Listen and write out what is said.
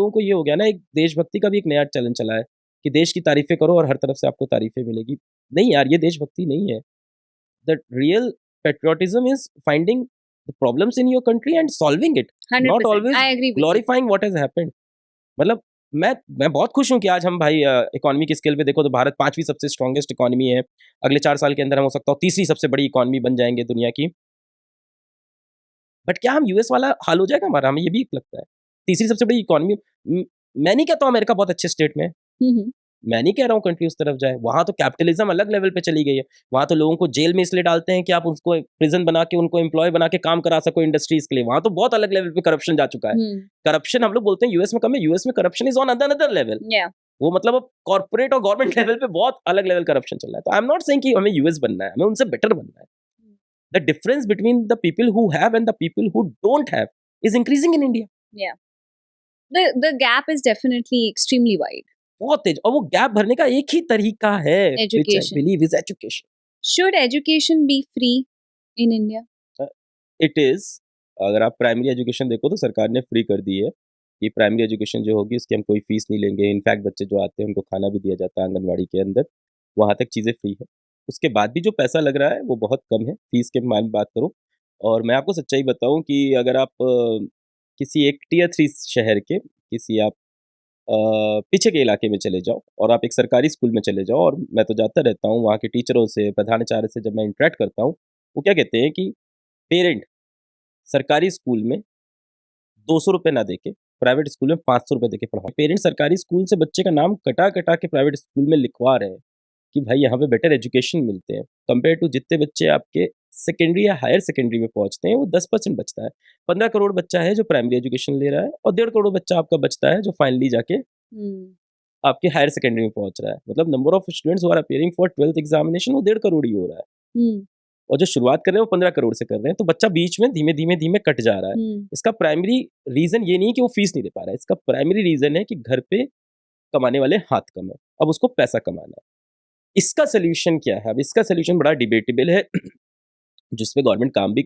लोगों को ये हो गया ना, एक देशभक्ति का भी एक नया चलन चला है कि देश की तारीफें करो और हर तरफ से आपको तारीफें मिलेगी। नहीं यार, ये देशभक्ति नहीं है। The real patriotism is finding the problems in your country and solving it, not 100%. Always I agree with you. Glorifying what has happened. मतलब मैं बहुत खुश हूं कि आज हम भाई इकोनॉमी की स्केल पे देखो तो भारत 5वीं सबसे स्ट्रॉन्गेस्ट इकोनॉमी है। अगले 4 साल के अंदर हम हो सकता हो 3री सबसे बड़ी इकोनॉमी बन जाएंगे दुनिया की। बट क्या हम यूएस वाला हाल हो जाएगा हमारा? हमें ये भी लगता है। 3री सबसे बड़ी इकोनॉमी, मैं नहीं कहता हूं अमेरिका बहुत अच्छे स्टेट में है, हम्म. मैं नहीं कह रहा हूँ कंट्री उस तरफ जाए। वहां तो कैपिटलिज्म अलग लेवल पे चली गई है। वहां तो लोगों को जेल में इसलिए डालते हैं कि आप उसको प्रिजन बना के उनको एम्प्लॉय बना के काम करा सको इंडस्ट्रीज के लिए। वहां तो बहुत अलग लेवल पे करप्शन जा चुका है। करप्शन हम लोग बोलते हैं यूएस में कम है, यूएस में corruption is on another level. Yeah. वो मतलब अब कॉर्पोरेट और गवर्नमेंट लेवल पे बहुत अलग लेवल करप्शन चल रहा है। तो आई एम नॉट सेइंग कि हमें यूएस बनना है, हमें उनसे बेटर बनना है। The difference between the people who have and the people who don't have is increasing in India. Yeah. The gap is definitely extremely wide. बहुत तेज। और वो गैप भरने का एक ही तरीका है, which I Education. believe is education. Should education be free in India? It is. अगर आप प्राइमरी एजुकेशन देखो तो सरकार ने फ्री कर दी है कि प्राइमरी एजुकेशन जो होगी उसकी हम कोई फीस नहीं लेंगे। इनफैक्ट बच्चे जो आते हैं उनको खाना भी दिया जाता है आंगनवाड़ी के अंदर, वहाँ तक चीज़ें फ्री है। उसके बाद भी जो पैसा लग रहा है वो बहुत कम है फीस के मान बात करो। और मैं आपको सच्चाई बताऊं कि अगर आप किसी एक टियर 3 शहर के किसी आप पीछे के इलाके में चले जाओ और आप एक सरकारी स्कूल में चले जाओ, और मैं तो जाता रहता हूँ वहाँ के टीचरों से, प्रधानाचार्य से जब मैं इंटरेक्ट करता हूँ, वो क्या कहते हैं कि पेरेंट सरकारी स्कूल में 200 रुपये ना देके प्राइवेट स्कूल में 500 रुपये देके पढ़ाओ। पेरेंट सरकारी स्कूल से बच्चे का नाम कटा कटा के प्राइवेट स्कूल में लिखवा रहे हैं कि भाई यहाँ पे बेटर एजुकेशन मिलते हैं कंपेयर टू जितने बच्चे आपके सेकेंडरी या हायर सेकेंडरी में पहुंचते हैं वो 10% बचता है। 15 करोड़ बच्चा है जो प्राइमरी एजुकेशन ले रहा है और 1.5 करोड़ बच्चा आपका बचता है जो फाइनली जाके आपके हायर सेकेंडरी में पहुंच रहा है। मतलब number of students who are appearing for 12th examination वो 1.5 करोड़ ही हो रहा है। और जो शुरुआत कर रहे हैं वो 15 करोड़ से कर रहे हैं। तो बच्चा बीच में धीमे धीमे धीमे कट जा रहा है। इसका प्राइमरी रीजन ये नहीं कि वो फीस नहीं दे पा रहा है, इसका प्राइमरी रीजन है कि घर पे कमाने वाले हाथ कम है, अब उसको पैसा कमाना है। इसका सोल्यूशन क्या है? अब इसका सोल्यूशन बड़ा डिबेटेबल है जिसपे गवर्नमेंट काम भी